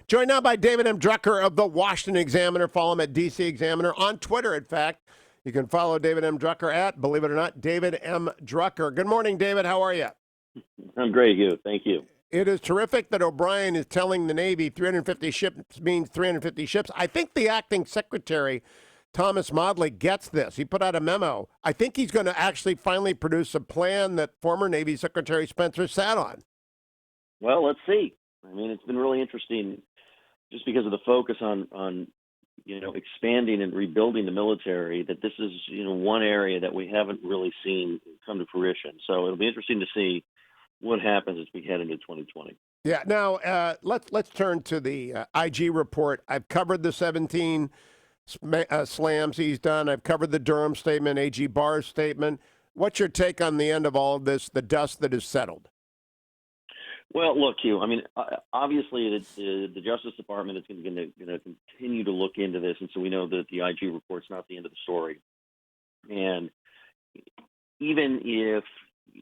Joined now by David M. Drucker of the Washington Examiner. Follow him at DC Examiner on Twitter, in fact. You can follow David M. Drucker at, believe it or not, David M. Drucker. Good morning, David. How are you? I'm great, Hugh. Thank you. It is terrific that O'Brien is telling the Navy 350 ships means 350 ships. I think the acting secretary, Thomas Modly, gets this. He put out a memo. I think he's going to actually finally produce a plan that former Navy Secretary Spencer sat on. Well, let's see. I mean, it's been really interesting just because of the focus on expanding and rebuilding the military, that this is, one area that we haven't really seen come to fruition. So it'll be interesting to see what happens as we head into 2020. Yeah. Now, let's turn to the IG report. I've covered the 17 slams he's done. I've covered the Durham statement, AG Barr's statement. What's your take on the end of all of this, the dust that is settled? Well, look, Hugh, I mean, obviously the Justice Department is going to continue to look into this, and so we know that the IG report's not the end of the story. And even if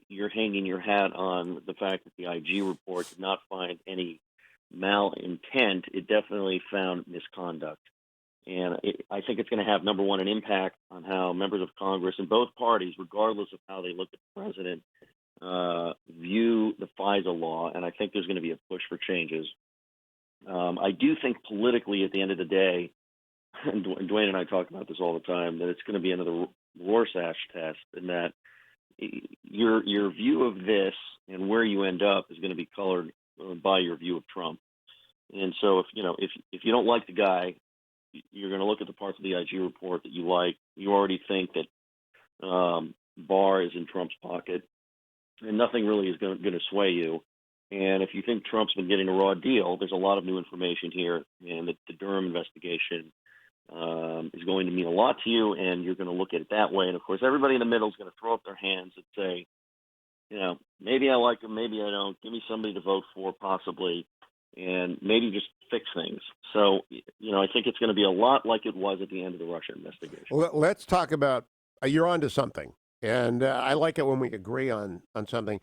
you're hanging your hat on the fact that the IG report did not find any malintent, it definitely found misconduct. And I think it's going to have, number one, an impact on how members of Congress in both parties, regardless of how they look at the president, view the FISA law, and I think there's going to be a push for changes. I do think politically, at the end of the day, and Dwayne and I talk about this all the time, that it's going to be another Rorschach test, and that your view of this and where you end up is going to be colored by your view of Trump. And so, if you don't like the guy, you're going to look at the parts of the IG report that you like. You already think that Barr is in Trump's pocket, and nothing really is going to sway you. And if you think Trump's been getting a raw deal, there's a lot of new information here, and that the Durham investigation is going to mean a lot to you, and you're going to look at it that way. And, of course, everybody in the middle is going to throw up their hands and say, maybe I like him, maybe I don't. Give me somebody to vote for, possibly, and maybe just fix things. So, I think it's going to be a lot like it was at the end of the Russia investigation. Well, let's talk about you're onto something. And I like it when we agree on something.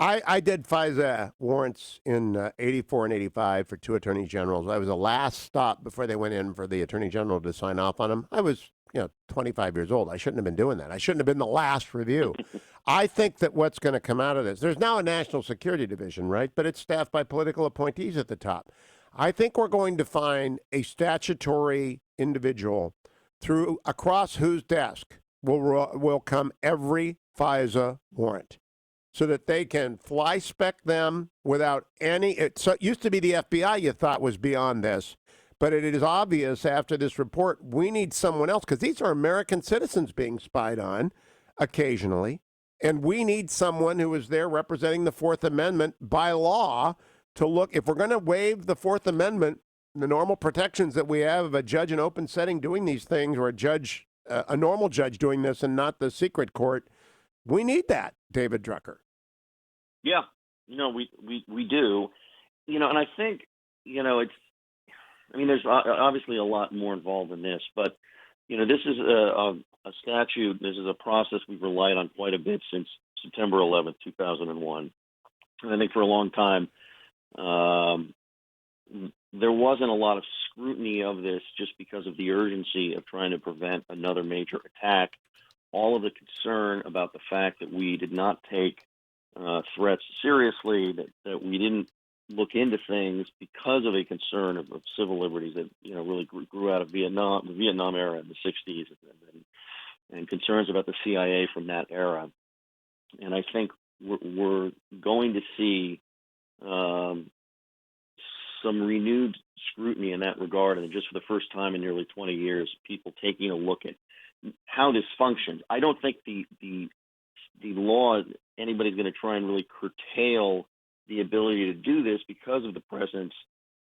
I did FISA warrants in 84 and 85 for two attorney generals. I was the last stop before they went in for the attorney general to sign off on them. I was, 25 years old. I shouldn't have been doing that. I shouldn't have been the last review. I think that what's going to come out of this, there's now a national security division, right? But it's staffed by political appointees at the top. I think we're going to find a statutory individual across whose desk will come every FISA warrant, so that they can fly spec them without any. It used to be the FBI you thought was beyond this, but it is obvious after this report we need someone else, because these are American citizens being spied on occasionally, and we need someone who is there representing the Fourth Amendment by law to look. If we're going to waive the Fourth Amendment, the normal protections that we have of a judge in open setting doing these things, or a normal judge doing this and not the secret court, we need that, David Drucker. Yeah, we do. And I think, there's obviously a lot more involved in this, but, this is a statute, this is a process we've relied on quite a bit since September 11th, 2001. And I think for a long time, there wasn't a lot of scrutiny of this just because of the urgency of trying to prevent another major attack. All of the concern about the fact that we did not take threats seriously, that we didn't look into things because of a concern of civil liberties that really grew out of the Vietnam era in the 60s, and concerns about the CIA from that era. And I think we're going to see some renewed scrutiny in that regard, and just for the first time in nearly 20 years, people taking a look at how this functions. I don't think the law, anybody's going to try and really curtail the ability to do this because of the presence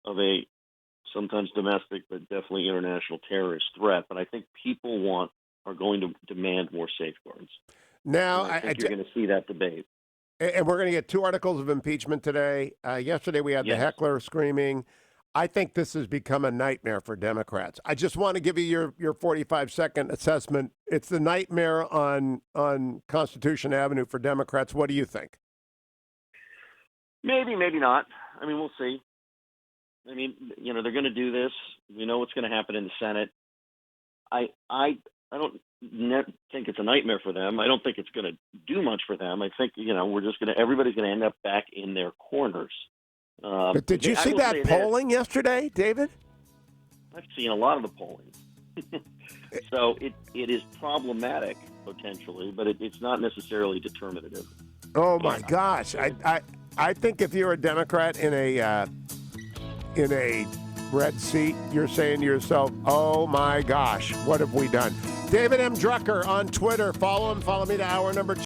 of a sometimes domestic but definitely international terrorist threat. But I think people are going to demand more safeguards. Now, I think you're going to see that debate. And we're going to get two articles of impeachment today. Yesterday we had the heckler screaming. I think this has become a nightmare for Democrats. I just want to give you your 45-second assessment. It's the nightmare on Constitution Avenue for Democrats. What do you think? Maybe, maybe not. I mean, we'll see. I mean, they're going to do this. We know what's going to happen in the Senate. I don't think it's a nightmare for them. I don't think it's going to do much for them. I think everybody's going to end up back in their corners. But did you see that polling yesterday, David? I've seen a lot of the polling. So it is problematic potentially, but it's not necessarily determinative. Oh my gosh! I think if you're a Democrat in a red seat, you're saying to yourself, "Oh my gosh, what have we done?" David M. Drucker on Twitter. Follow him. Follow me to hour number 2.